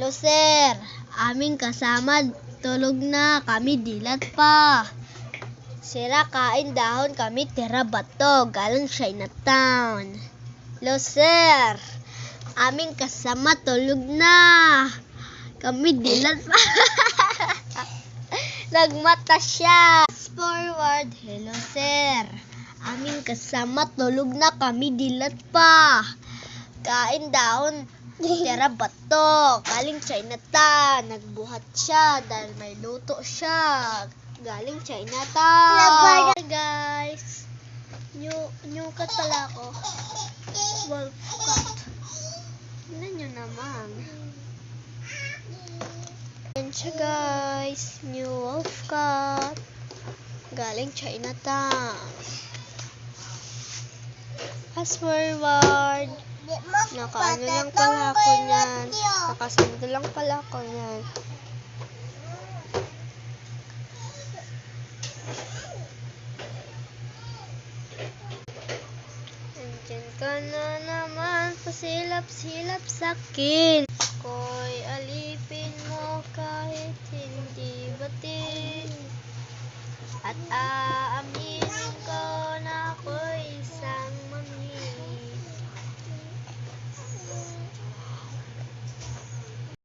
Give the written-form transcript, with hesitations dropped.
Hello, sir. Aming kasama, tulog na. Kami dilat pa. Sira, kain dahon. Kami tira bato. Galing Chinatown. Hello, sir. Aming kasama, tulog na. Kami dilat pa. Nagmata siya. Fast forward. Hello, sir. Aming kasama, tulog na. Kami dilat pa. Kain dahon. Tira bato. Galing Chinatown. Nagbuhat siya dahil may luto siya. Galing Chinatown. Guys. New cut pala ako. Wolf cut. Tignan nyo naman. Yan siya, guys. New wolf cut. Galing Chinatown. Fast forward. Nakaano lang pala ako niyan. Nakasando lang pala ako niyan. Nandiyan ka na naman, pasilap-silap sa akin.